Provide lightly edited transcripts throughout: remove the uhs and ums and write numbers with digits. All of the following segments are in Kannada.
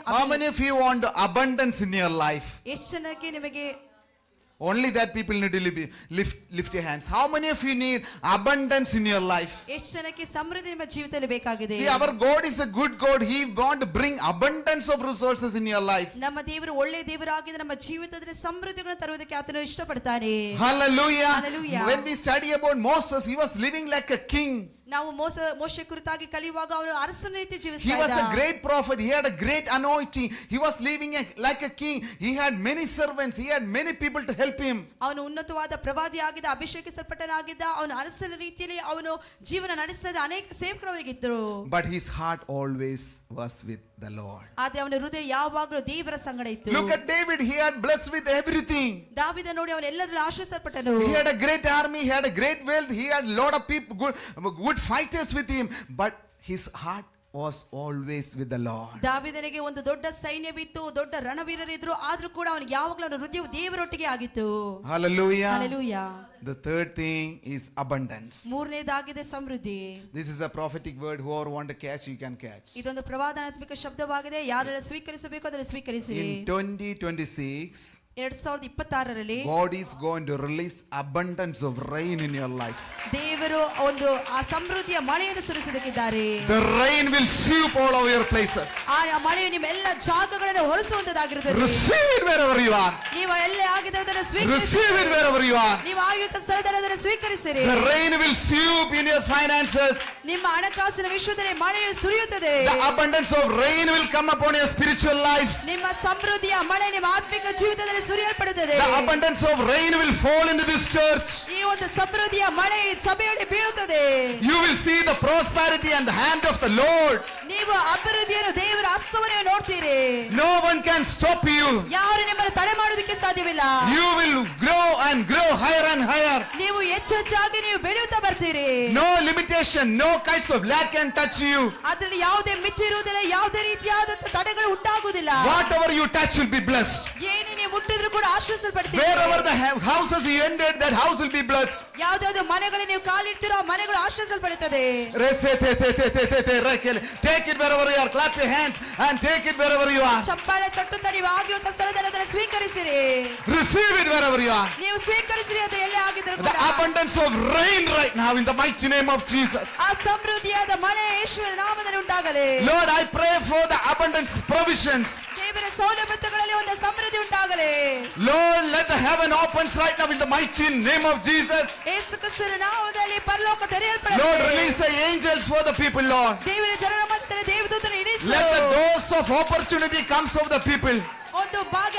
How many of you want abundance in your life? ಎಷ್ಟು ಜನಕ್ಕೆ ನಿಮಗೆ Only that people need to lift your hands. How many of you need abundance in your life? ಎಷ್ಟು ಜನಕ್ಕೆ ಸಮೃದ್ಧಿ ನಿಮ್ಮ ಜೀವಿತದಲ್ಲಿ ಬೇಕಾಗಿದೆ? See, our God is a good God. He want to bring abundance of resources in your life. ನಮ್ಮ ದೇವರು ಒಳ್ಳೆಯ ದೇವರಾಗಿದೆ. ನಮ್ಮ ಜೀವಿತದಲ್ಲಿ ಸಮೃದ್ಧಿಗಳನ್ನು ತರುವುದಕ್ಕೆ ಆತನು ಇಷ್ಟಪಡ್ತಾನೆ. Hallelujah. Hallelujah. When we study about Moses, he was living like a king. ನಾವು ಮೋಶೆ ಕುರಿತಾಗಿ ಕಲಿಯುವಾಗ ಅವನು ಅರಸನ ರೀತಿ He ಜೀವಿಸ್ತಾ was ಇದ್ದ. a great prophet. He had a great anointing. He was living like a king. He had many servants. He had many people to help him. ಅವನು ಉನ್ನತವಾದ ಪ್ರವಾದಿ ಆಗಿದ್ದ, ಅಭಿಷೇಕಿಸಲ್ಪಟ್ಟನಾಗಿದ್ದ. ಅವನು ಅರಸನ ರೀತಿಯಲ್ಲಿ ಅವನು ಜೀವನ ನಡೆಸ್ತಾ ಇದ್ದ. ಅನೇಕ ಸೇವಕರು ಅವನಿಗಿದ್ದರು. But his heart always was with the Lord. ಆದ್ರೆ ಅವನ ಹೃದಯ ಯಾವಾಗಲೂ ದೇವರ ಸಂಗಡ ಇತ್ತು. Look at David. He had blessed with everything. ದಾವೀದ ನೋಡಿ ಅವನು ಎಲ್ಲದರಲ್ಲೂ ಆಶೀರ್ವದಿಸಲ್ಪಟ್ಟನು. He had a great army. He had a great wealth. He had a lot of people, good fighters with him. But his heart was always with the Lord. ದಾವೀದನಿಗೆ ಒಂದು ದೊಡ್ಡ ಸೈನ್ಯವಿತ್ತು, ದೊಡ್ಡ ರಣವೀರರಿದ್ರು. ಆದ್ರೂ ಕೂಡ ಅವನಿಗೆ ಯಾವಾಗಲೂ ಅವನ ಹೃದಯವು ದೇವರೊಟ್ಟಿಗೆ ಆಗಿತ್ತು. Hallelujah. Hallelujah. The third thing is abundance. ಮೂರನೇದಾಗಿದೆ Samriddhi. This is a prophetic word. Whoever want to catch, you can catch. ಇದೊಂದು ಪ್ರವಾದನಾತ್ಮಕ ಶಬ್ದವಾಗಿದೆ. ಯಾರೆಲ್ಲ ಸ್ವೀಕರಿಸಬೇಕು ಅದನ್ನು ಸ್ವೀಕರಿಸಿ. In 2026, 2026ರಲ್ಲಿ God is going to release abundance of rain in your life. ದೇವರು ಒಂದು ಆ ಸಮೃದ್ಧಿಯ ಮಳೆಯನ್ನು ಸುರಿಸುವುದಕ್ಕಿದ್ದಾರೆ. The rain will sweep all over your places. ಆ ಮಳೆಯು ನಿಮ್ಮ ಎಲ್ಲ ಜಾಗಗಳನ್ನು ಹೊರಿಸುವಂತದ್ದಾಗಿರುತ್ತದೆ. Receive it wherever you are. ನೀವು ಎಲ್ಲೇ ಆಗಿದ್ದರೆ ಅದನ್ನು ಸ್ವೀಕರಿಸಿ. Receive it wherever you are. ನೀವು ಆಗಿರುವ ಸ್ಥಳದಲ್ಲಿ ಅದನ್ನು ಸ್ವೀಕರಿಸಿರಿ. The rain will sweep in your finances. ನಿಮ್ಮ ಹಣಕಾಸಿನ ವಿಷಯದಲ್ಲಿ ಮಳೆಯು ಸುರಿಯುತ್ತದೆ. The abundance of rain will come upon your spiritual life. ನಿಮ್ಮ ಸಮೃದ್ಧಿಯ ಮಳೆ ನಿಮ್ಮ ಆತ್ಮಿಕ ಜೀವಿತದಲ್ಲಿ ಸುರಿಯಲ್ಪಡುತ್ತದೆ. The abundance of rain will fall into this church. ಈ ಒಂದು ಸಮೃದ್ಧಿಯ ಮಳೆ ಸಭೆಯಲ್ಲಿ ಬೀಳುತ್ತದೆ. You will see the prosperity and the hand of the Lord. ನೀವು ಅಭಿವೃದ್ಧಿಯನ್ನು ದೇವರ ಹಸ್ತವನ್ನು ನೋಡ್ತೀರಿ. No one can stop you. ಯಾರು ನಿಮ್ಮನ್ನು ತಡೆ ಮಾಡೋದಕ್ಕೆ ಸಾಧ್ಯವಿಲ್ಲ. You will grow and grow higher and higher. ನೀವು ಹೆಚ್ಚಾಗಿ ನೀವು ಬೆಳೆಯುತ್ತಾ ಬರ್ತೀರಿ. No limitation, no kinds of lack can touch you. ಅದರಲ್ಲಿ ಯಾವುದೇ ಮಿತಿ ಇರುವುದಿಲ್ಲ, ಯಾವುದೇ ರೀತಿಯಾದ ತಡೆಗಳು ಉಂಟಾಗುವುದಿಲ್ಲ. Whatever you touch will be blessed. ಏನೇ ನೀವು ಮುಟ್ಟಿದ್ರು ಕೂಡ ಆಶೀರ್ವದಿಸಲ್ಪಡ್ತೀರಿ. Wherever the houses you entered, that house will be blessed. ಯಾವುದಾದ್ರು ಮನೆಗಳಲ್ಲಿ ನೀವು ಕಾಲಿಡ್ತೀರೋ ಆ ಮನೆಗಳು ಆಶೀರ್ವದಿಸಲ್ಪಡುತ್ತದೆ. Take it wherever you are. Clap your hands and take it wherever you are. ಚಪ್ಪಾಳೆ ಚಟ್ಟುತ್ತಾ ನೀವು ಆಗಿರುವಂತ ಸ್ಥಳದಲ್ಲಿ ಅದನ್ನು ಸ್ವೀಕರಿಸಿರಿ. Receive it wherever you are. ನೀವು ಸ್ವೀಕರಿಸಿರಿ, ಅದು ಎಲ್ಲೇ ಆಗಿದ್ರು The abundance of rain right now in the mighty name of Jesus. ಆ ಸಮೃದ್ಧಿಯಾದ ಮಳೆ ಯೇಸುವಿನ ನಾಮದಲ್ಲಿ ಉಂಟಾಗಲಿ. Lord, I pray for the abundance provisions. ದೇವರ ಸೌಲಭ್ಯಗಳಲ್ಲಿ ಒಂದು ಸಮೃದ್ಧಿ ಉಂಟಾಗಲಿ. Lord, let the heaven opens right now in the mighty name of Jesus. ಯೇಸು ಕ್ರಿಸ್ತನ ನಾಮದಲ್ಲಿ ಪರಲೋಕ ತೆರೆಯಲ್ಪಡಲಿ. Lord, release the angels for the people, Lord. ದೇವರ ಜನರ ಮಧ್ಯದಲ್ಲಿ ದೇವದೂತರನ್ನು ಇಳಿಸು. Let the doors of opportunity comes over the people. ಒಂದು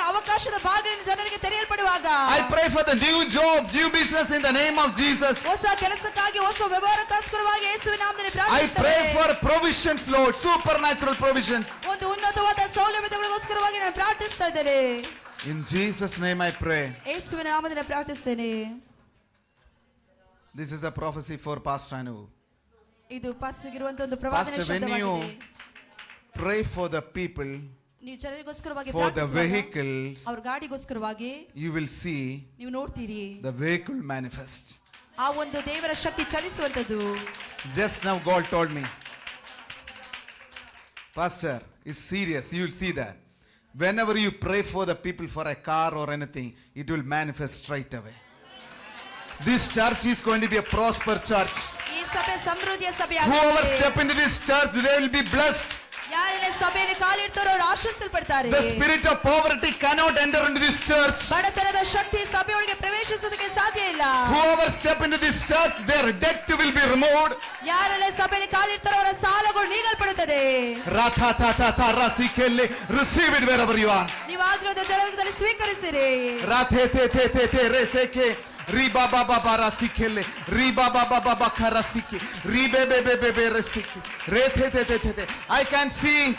ಅವಕಾಶದ ಬಾಗಿಲು ಜನರಿಗೆ ತೆರೆಯಲ್ಪಡುವಾಗ I pray for the new job, new business in the name of Jesus. ಹೊಸ ಕೆಲಸಕ್ಕಾಗಿ ಹೊಸ ವ್ಯವಹಾರಕ್ಕೋಸ್ಕರವಾಗಿ ಯೇಸುವಿನ ನಾಮದಲ್ಲಿ I ಪ್ರಾರ್ಥಿಸುತ್ತೇವೆ. pray for provisions, Lord, supernatural provisions. ಒಂದು ಉನ್ನತವಾದ ಸೌಲಭ್ಯಗಳಿಗೋಸ್ಕರವಾಗಿ ನಾನು ಪ್ರಾರ್ಥಿಸ್ತಾ ಇದ್ದೇನೆ. In Jesus' name I pray. ಯೇಸುವಿನ ನಾಮದಲ್ಲಿ ಪ್ರಾರ್ಥಿಸ್ತೇನೆ. This is a prophecy for Pastor Anu. ಇದು ಪಾಸ್ಟರ್ಗಿರುವಂತ ಒಂದು ಪ್ರವಾದನೆ Pastor, when you ಶಬ್ದವಾಗಿದೆ. pray for the people, ನೀವು ಜನರಿಗೋಸ್ಕರವಾಗಿ for the ಪ್ರಾರ್ಥಿಸುವಾಗ vehicles, ಅವ್ರ ಗಾಡಿಗೋಸ್ಕರವಾಗಿ you will see ನೀವು ನೋಡ್ತೀರಿ the vehicle manifest. ಆ ಒಂದು ದೇವರ ಶಕ್ತಿ ಚಲಿಸುವಂತದ್ದು. Just now God told me, Pastor, it's serious. You will see that. Whenever you pray for the people for a car or anything, it will manifest straight away. This church is going to be a prosper church. ಈ ಸಭೆ ಸಮೃದ್ಧಿಯ ಸಭೆ Whoever ಆಗಿದೆ. step into this church, they will be blessed. ಯಾರೆಲ್ಲ ಸಭೆಯಲ್ಲಿ ಕಾಲಿಡ್ತಾರೋ ಅವರು ಆಶೀರ್ವದಿಸಲ್ಪಡ್ತಾರೆ. The spirit of poverty cannot enter into this church. ಬಡತನದ ಶಕ್ತಿ ಸಭೆಯೊಳಗೆ ಪ್ರವೇಶಿಸುವುದಕ್ಕೆ ಸಾಧ್ಯ ಇಲ್ಲ. Whoever step into this church, their debt will be removed. ಯಾರೆಲ್ಲ ಸಭೆಯಲ್ಲಿ ಕಾಲಿಡ್ತಾರೋ ಅವರ ಸಾಲಗಳು ನೀಗಲ್ಪಡುತ್ತದೆ. Receive it wherever you are. ನೀವು ಆಗಿರೋದು ಜಗದಲ್ಲಿ ಸ್ವೀಕರಿಸಿರಿ. Riba baba bara sikele, riba baba baba karasiki, ribe bebe bebe resiki, re. I can see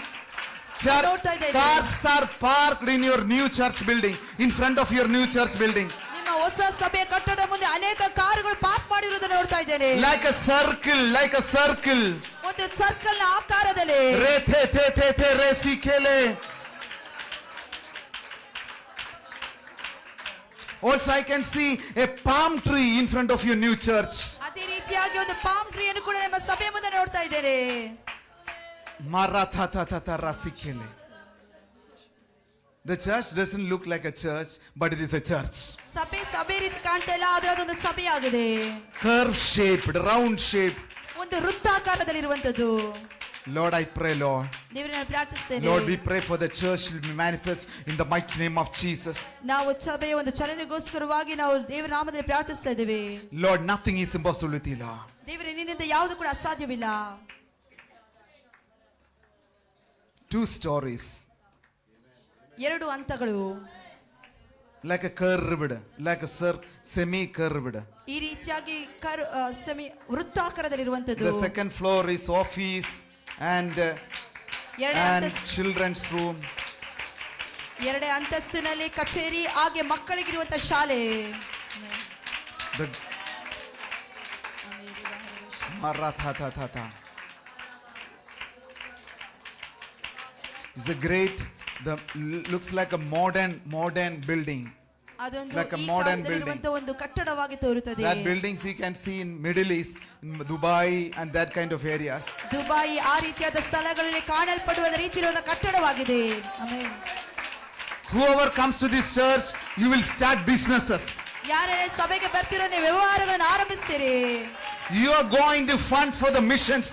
cars are parked in your new church building, in front of your new church building. ನಿಮ್ಮ ಹೊಸ ಸಭೆ ಕಟ್ಟಡ ಮುಂದೆ ಅನೇಕ ಕಾರುಗಳು ಪಾರ್ಕ್ ಮಾಡಿರುವುದನ್ನು ನೋಡ್ತಾ ಇದ್ದೇನೆ. Like a circle. ಒಂದು ಸರ್ಕಲ್ ನ ಆಕಾರದಲ್ಲಿ. Re resikele. Also, I can see a palm tree in front of your new church. ಅದೇ ರೀತಿಯಾಗಿ ಒಂದು ಪಾಮ್ ಟ್ರೀ ಅನ್ನು ಕೂಡ ನಮ್ಮ ಸಭೆ ಮುಂದೆ ನೋಡ್ತಾ ಇದ್ದೇನೆ. Maratha rasikele. The church doesn't look like a church, but it is a church. ಸಭೆ ರೀತಿ ಕಾಣ್ತಾ ಇಲ್ಲ, ಆದ್ರೆ ಅದೊಂದು ಸಭೆಯಾಗಿದೆ. Curve shaped, round shaped. ಒಂದು ವೃತ್ತಾಕಾರದಲ್ಲಿರುವಂತದ್ದು. Lord, I pray, Lord. ದೇವರೇ, ನಾನು ಪ್ರಾರ್ಥಿಸ್ತೇನೆ. Lord, we pray for the church to be manifest in the mighty name of Jesus. ನಾವು ಸಭೆಯ ಒಂದು ಚಲನೆಗೋಸ್ಕರವಾಗಿ ನಾವು ದೇವರ ನಾಮದಲ್ಲಿ ಪ್ರಾರ್ಥಿಸ್ತಾ ಇದ್ದೇವೆ. Lord, nothing is impossible with you, Lord. ದೇವರೇ, ನಿನ್ನಿಂದ ಯಾವುದು ಕೂಡ ಅಸಾಧ್ಯವಿಲ್ಲ. 2 stories. 2 ಹಂತಗಳು. Like a curved, like a semi-curved. ಈ ರೀತಿಯಾಗಿ ವೃತ್ತಾಕಾರದಲ್ಲಿರುವಂತದ್ದು. The second floor is office and children's room. 2 ಅಂತಸ್ತಿನಲ್ಲಿ ಕಚೇರಿ, ಹಾಗೆ ಮಕ್ಕಳಿಗಿರುವಂತ ಶಾಲೆ. It's a great, looks like a modern building. ಅದೊಂದು Like a modern ಇರುವಂತ ಒಂದು ಕಟ್ಟಡವಾಗಿ ತೋರುತ್ತದೆ. That buildings you can see in Middle East, in Dubai and that kind of areas. Dubai ಆ ರೀತಿಯಾದ ಸ್ಥಳಗಳಲ್ಲಿ ಕಾಣಲ್ಪಡುವ ರೀತಿಯ ಕಟ್ಟಡವಾಗಿದೆ. Amen. Whoever comes to this church, you will start businesses. ಯಾರೇ ಸಭೆಗೆ ಬರ್ತಿರೋ ನೀವು ವ್ಯವಹಾರಗಳನ್ನು ಆರಂಭಿಸ್ತೀರಿ. You are going to fund for the missions.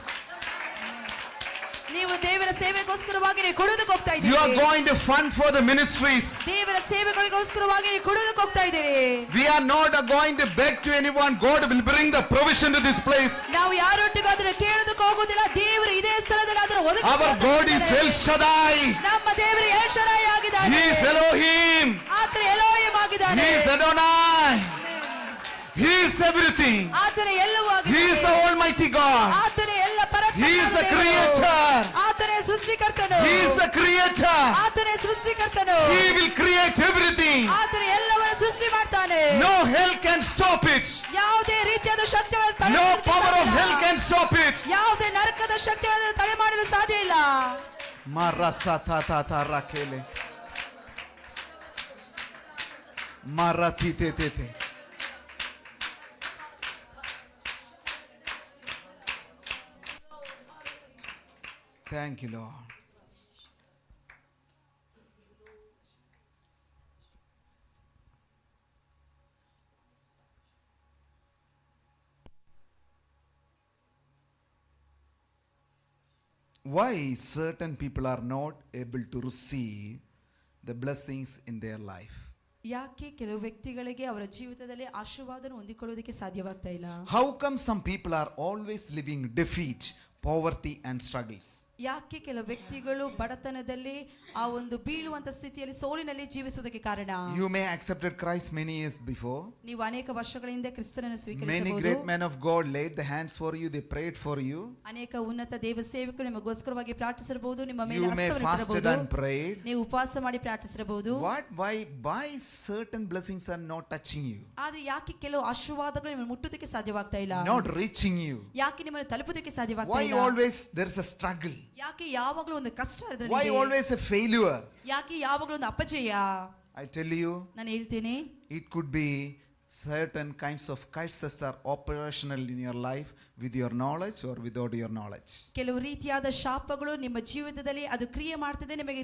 ನೀವು ದೇವರ ಸೇವೆಗೋಸ್ಕರವಾಗಿ ನೀವು ಕೊಡೋದಕ್ಕೆ ಹೋಗ್ತಾ ಇದ್ದೀರಿ. You are going to fund for the ministries. ದೇವರ ಸೇವೆಗಳಿಗೋಸ್ಕರವಾಗಿ ನೀವು ಕೊಡೋದಕ್ಕೆ ಹೋಗ್ತಾ ಇದ್ದೀರಿ. We are not going to beg to anyone. God will bring the provision to this place. ನಾವು ಯಾರೊಟ್ಟಿಗೂ ಅದನ್ನು ಕೇಳೋದಕ್ಕೆ ಹೋಗೋದಿಲ್ಲ. ದೇವರು ಇದೇ ಸ್ಥಳದಲ್ಲಿ ಅದನ್ನು ಒದಗಿಸುತ್ತಾನೆ. Our God is El Shaddai. ನಮ್ಮ ದೇವರು ಎಲ್ ಶಡೈ ಆಗಿದ್ದಾನೆ. He is Elohim. ಆತನು ಎಲೋಹಿಮ್ ಆಗಿದ್ದಾನೆ. He is Adonai. He is everything. ಆತನು ಎಲ್ಲವೂ ಆಗಿದ್ದಾನೆ. He is the Almighty God. ಆತನು ಎಲ್ಲ ಪರಾತ್ಪರನಾದ He is the ದೇವರು. creator. ಆತನೇ ಸೃಷ್ಟಿಕರ್ತನು. He is the creator. ಆತನೇ ಸೃಷ್ಟಿಕರ್ತನು. He will create everything. ಆತನು ಎಲ್ಲವನ್ನೂ ಸೃಷ್ಟಿ ಮಾಡ್ತಾನೆ. No hell can stop it. ಯಾವುದೇ ರೀತಿಯಾದ ಶಕ್ತಿಗಳನ್ನು ತಡೆ No ಮಾಡಲಿಕ್ಕೆ power of ಸಾಧ್ಯವಿಲ್ಲ. hell can stop it. ಯಾವುದೇ ನರಕದ ಶಕ್ತಿಯನ್ನು ತಡೆ ಮಾಡಲು ಸಾಧ್ಯ ಇಲ್ಲ. Marasatata rakele. Maratitete. Thank you, Lord. Why certain people are not able to receive the blessings in their life? ಯಾಕೆ ಕೆಲವು ವ್ಯಕ್ತಿಗಳಿಗೆ ಅವರ ಜೀವಿತದಲ್ಲಿ ಆಶೀರ್ವಾದವನ್ನು ಹೊಂದಿಕೊಳ್ಳುವುದಕ್ಕೆ ಸಾಧ್ಯವಾಗ್ತಾ ಇಲ್ಲ? How come some people are always living defeat, poverty and struggles? ಯಾಕೆ ಕೆಲವು ವ್ಯಕ್ತಿಗಳು ಬಡತನದಲ್ಲಿ ಆ ಒಂದು ಬೀಳುವಂತ ಸ್ಥಿತಿಯಲ್ಲಿ ಸೋಲಿನಲ್ಲಿ ಜೀವಿಸುವುದಕ್ಕೆ ಕಾರಣ? You may accepted Christ many years before. ನೀವು ಅನೇಕ ವರ್ಷಗಳ ಹಿಂದೆ ಕ್ರಿಸ್ತನನ್ನು Many ಸ್ವೀಕರಿಸಬಹುದು. great men of God laid the hands for you, they prayed for you. ಅನೇಕ ಉನ್ನತ ದೇವ ಸೇವಕರು ನಿಮಗೋಸ್ಕರವಾಗಿ ಪ್ರಾರ್ಥಿಸಿರಬಹುದು, ನಿಮ್ಮ ಮೇಲೆ You may ಹಸ್ತವನ್ನು fasted ಇಟ್ಟಿರಬಹುದು. and prayed. ನೀವು ಉಪವಾಸ ಮಾಡಿ ಪ್ರಾರ್ಥಿಸಿರಬಹುದು. Why certain blessings are not touching you? ಆದ್ರೆ ಯಾಕೆ ಕೆಲವು ಆಶೀರ್ವಾದಗಳು ನಿಮ್ಮನ್ನು ಮುಟ್ಟುವುದಕ್ಕೆ ಸಾಧ್ಯವಾಗ್ತಾ ಇಲ್ಲ? Not reaching you. ಯಾಕೆ ನಿಮ್ಮನ್ನು ತಲುಪುವುದಕ್ಕೆ ಸಾಧ್ಯವಾಗ್ತಾ Why ಇಲ್ಲ? always there is a struggle? ಯಾಕೆ ಯಾವಾಗಲೂ ಒಂದು ಕಷ್ಟ ಅದರಲ್ಲಿ Why ಇದೆ? always a failure? ಯಾಕೆ ಯಾವಾಗಲೂ ಒಂದು ಅಪಜಯ? I tell you, ನಾನು ಹೇಳ್ತೀನಿ, it could be certain kinds of curses are operational in your life with your knowledge or without your knowledge. ಕೆಲವು ರೀತಿಯಾದ ಶಾಪಗಳು ನಿಮ್ಮ ಜೀವಿತದಲ್ಲಿ ಅದು ಕ್ರಿಯೆ ಮಾಡ್ತಿದೆ, ನಿಮಗೆ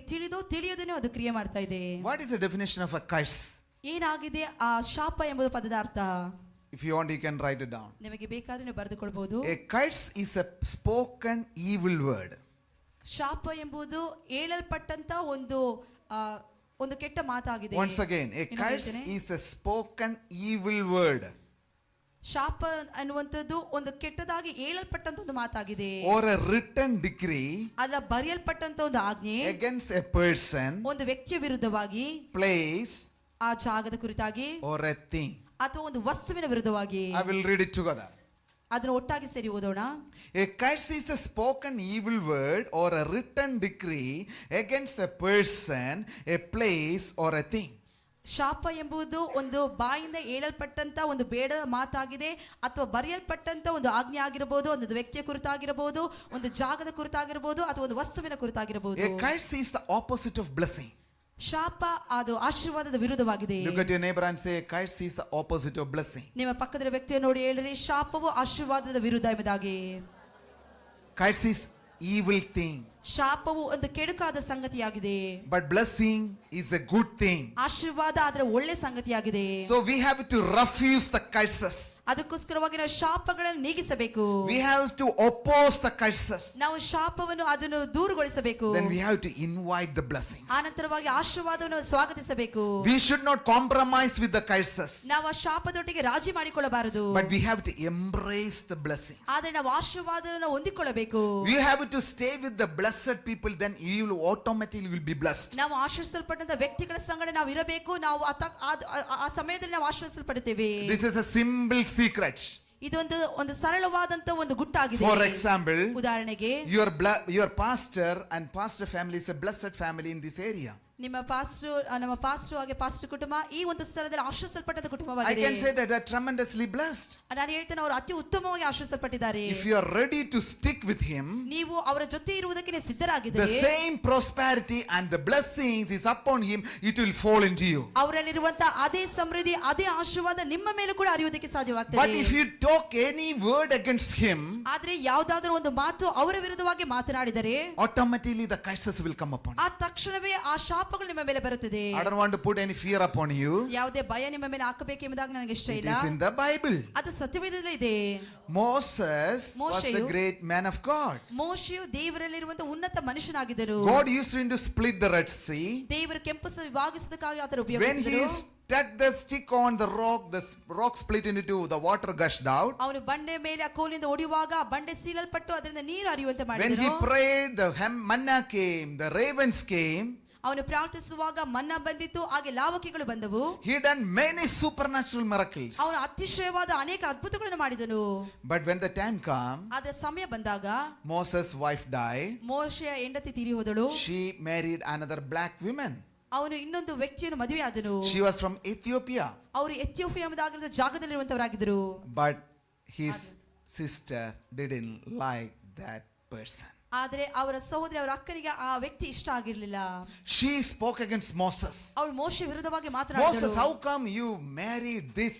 ತಿಳಿಯೋದೇನೋ ಅದು ಕ್ರಿಯೆ ಮಾಡ್ತಾ ಇದೆ. What is the definition of a curse? ಏನಾಗಿದೆ ಆ ಶಾಪ ಎಂಬುದು ಪದದ ಅರ್ಥ? If you want, you can write it down. ನಿಮಗೆ ಬೇಕಾದ್ರೆ ನೀವು ಬರೆದುಕೊಳ್ಬಹುದು. A curse is a spoken evil word. ಶಾಪ ಎಂಬುದು ಹೇಳಲ್ಪಟ್ಟಂತ ಒಂದು ಕೆಟ್ಟ ಮಾತಾಗಿದೆ. Once again, a curse is a spoken evil word. ಶಾಪ ಅನ್ನುವಂಥದ್ದು ಒಂದು ಕೆಟ್ಟದಾಗಿ ಹೇಳಲ್ಪಟ್ಟಂತ ಒಂದು ಮಾತಾಗಿದೆ. Or a written decree ಅಲ್ಲ ಬರೆಯಲ್ಪಟ್ಟಂತ ಒಂದು ಆಜ್ಞೆ against a person, ಒಂದು ವ್ಯಕ್ತಿಯ ವಿರುದ್ಧವಾಗಿ, place ಆ ಜಾಗದ ಕುರಿತಾಗಿ, or a thing. ಅಥವಾ ಒಂದು ವಸ್ತುವಿನ ವಿರುದ್ಧವಾಗಿ. I will read it together. ಅದನ್ನು ಒಟ್ಟಾಗಿ ಸೇರಿ ಓದೋಣ. A curse is a spoken evil word or a written decree against a person, a place or a thing. ಶಾಪ ಎಂಬುದು ಒಂದು ಬಾಯಿಂದ ಹೇಳಲ್ಪಟ್ಟಂತ ಒಂದು ಬೇಡದ ಮಾತಾಗಿದೆ, ಅಥವಾ ಬರೆಯಲ್ಪಟ್ಟಂತ ಒಂದು ಆಜ್ಞೆ ಆಗಿರಬಹುದು, ಒಂದು ವ್ಯಕ್ತಿಯ ಕುರಿತಾಗಿರಬಹುದು, ಒಂದು ಜಾಗದ ಕುರಿತಾಗಿರಬಹುದು, ಅಥವಾ ಒಂದು ವಸ್ತುವಿನ ಕುರಿತಾಗಿರಬಹುದು. A curse is the opposite of blessing. ಶಾಪ ಅದು ಆಶೀರ್ವಾದದ ವಿರುದ್ಧವಾಗಿದೆ. Look at your neighbor and say, curse is the opposite of blessing. ನಿಮ್ಮ ಪಕ್ಕದ ವ್ಯಕ್ತಿಯನ್ನು ನೋಡಿ ಹೇಳಿರಿ, ಶಾಪವು ಆಶೀರ್ವಾದದ ವಿರುದ್ಧ ಎಂಬುದಾಗಿ. Curse is evil thing. ಶಾಪವು ಒಂದು ಕೆಡುಕಾದ ಸಂಗತಿಯಾಗಿದೆ, but blessing is a good thing. ಆಶೀರ್ವಾದ ಆದ್ರೆ ಒಳ್ಳೆ ಸಂಗತಿಯಾಗಿದೆ. So we have to refuse the curses. ಅದಕ್ಕೋಸ್ಕರವಾಗಿ ನಾವು ಶಾಪಗಳನ್ನು ನೀಗಿಸಬೇಕು. We have to oppose the curses. ನಾವು ಶಾಪವನ್ನು ಅದನ್ನು ದೂರಗೊಳಿಸಬೇಕು. Then we have to invite the blessings. ಆನಂತರವಾಗಿ ಆಶೀರ್ವಾದವನ್ನು ಸ್ವಾಗತಿಸಬೇಕು. We should not compromise with the curses, ನಾವು ಆ ಶಾಪದೊಟ್ಟಿಗೆ ರಾಜಿ ಮಾಡಿಕೊಳ್ಳಬಾರದು, but we have to embrace the blessings. ಆದ್ರೆ ನಾವು ಆಶೀರ್ವಾದವನ್ನು ಹೊಂದಿಕೊಳ್ಳಬೇಕು. You have to stay with the blessed people, then you will automatically be blessed. ನಾವು ಆಶೀರ್ವಿಸಲ್ಪಟ್ಟಂತ ವ್ಯಕ್ತಿಗಳ ಸಂಗಡ ನಾವು ಇರಬೇಕು. ನಾವು ಆ ಸಮಯದಲ್ಲಿ ನಾವು ಆಶೀರ್ವಿಸಲ್ಪಡುತ್ತೇವೆ. This is a simple secret. ಒಂದು ಸರಳವಾದಂತ ಒಂದು ಗುಟ್ಟಾಗಿದೆ. For example, ಉದಾಹರಣೆಗೆ your pastor and pastor family is a blessed family in this area. ನಮ್ಮ ಪಾಸ್ಟರ್ ಹಾಗೆ ಪಾಸ್ಟರ್ ಕುಟುಂಬ ಈ ಒಂದು ಸ್ಥಳದಲ್ಲಿ ಆಶೀರ್ವಿಸಲ್ಪಟ್ಟ I ಕುಟುಂಬವಾಗಿದೆ. can say that they are tremendously blessed. ನಾನು ಹೇಳ್ತೇನೆ ಅವರು ಅತಿ ಉತ್ತಮವಾಗಿ ಆಶೀರ್ವಿಸಲ್ಪಟ್ಟಿದ್ದಾರೆ. If you are ready to stick with him, ನೀವು ಅವರ ಜೊತೆ ಇರುವುದಕ್ಕೆ ನೀವು the ಸಿದ್ಧರಾಗಿದ್ದೀರಿ, same prosperity and the blessings is upon him, it will fall into you. ಅವರಲ್ಲಿರುವಂತಹ ಅದೇ ಸಮೃದ್ಧಿ ಅದೇ ಆಶೀರ್ವಾದ ನಿಮ್ಮ ಮೇಲೆ ಕೂಡ ಹರಿಯುವುದಕ್ಕೆ But ಸಾಧ್ಯವಾಗ್ತದೆ. if you talk any word against him, ಆದ್ರೆ ಯಾವ್ದಾದ್ರೂ ಒಂದು ಮಾತು ಅವರ ವಿರುದ್ಧವಾಗಿ ಮಾತನಾಡಿದರೆ automatically the curses will come upon you. ಆ ತಕ್ಷಣವೇ ಆ ಶಾಪಗಳು ನಿಮ್ಮ ಮೇಲೆ ಬರುತ್ತದೆ. I don't want to put any fear upon you. ಯಾವುದೇ ಭಯ ನಿಮ್ಮ ಮೇಲೆ ಹಾಕಬೇಕೆಂಬುದಾಗಿ ನನಗೆ ಇಷ್ಟ It ಇಲ್ಲ. is in the Bible. ಅದು ಸತ್ಯವೇದದಲ್ಲೇ ಇದೆ. Moses was a ಮೋಶೆಯು great man of God. ಮೋಶೆಯು ದೇವರಲ್ಲಿರುವಂತಹ ಉನ್ನತ ಮನುಷ್ಯನಾಗಿದ್ದರು. God used him to split the Red Sea. ದೇವರು ಕೆಂಪು ಸಮುದ್ರ ವಿಭಾಗಿಸುವುದಕ್ಕಾಗಿ ಆತನು When he ಉಪಯೋಗಿಸಿದರು. stuck the stick on the rock split into two, the water gushed out. ಅವನು ಬಂಡೆ ಮೇಲೆ ಆ ಕೋಲಿನಿಂದ ಹೊಡೆಯುವಾಗ ಆ ಬಂಡೆ ಸೀಲಲ್ಪಟ್ಟು ಅದರಿಂದ ನೀರು ಹರಿಯುವಂತೆ When ಮಾಡಿದನು. he prayed, the manna came, the ravens came. ಅವನು ಪ್ರಾರ್ಥಿಸುವಾಗ ಮನ್ನ ಬಂದಿತ್ತು, ಹಾಗೆ ಲಾವಕಿಗಳು ಬಂದವು. He done many supernatural miracles. ಅವನು ಅತಿಶಯವಾದ ಅನೇಕ ಅದ್ಭುತಗಳನ್ನು ಮಾಡಿದನು. But when the time came, ಆದ್ರೆ ಸಮಯ ಬಂದಾಗ Moses' wife died. ಮೋಶೆಯ ಹೆಂಡತಿ ತೀರಿ ಹೋದಳು. She married another black woman. ಅವನು ಇನ್ನೊಂದು ವ್ಯಕ್ತಿಯನ್ನು ಮದುವೆಯಾದನು. She was from Ethiopia. ಅವರು ಎಥಿಯೋಪಿಯಾ ಎಂಬುದಾಗಿರುವ ಜಾಗದಲ್ಲಿರುವಂತವರಾಗಿದ್ದರು. But his sister didn't like that person. ಆದ್ರೆ ಅವರ ಸಹೋದರಿ ಅವರ ಅಕ್ಕನಿಗೆ ಆ ವ್ಯಕ್ತಿ ಇಷ್ಟ ಆಗಿರ್ಲಿಲ್ಲ. She spoke against Moses. ಅವಳು ಮೋಶೆ ವಿರುದ್ಧವಾಗಿ Moses, ಮಾತನಾಡಿದಳು. how come you married this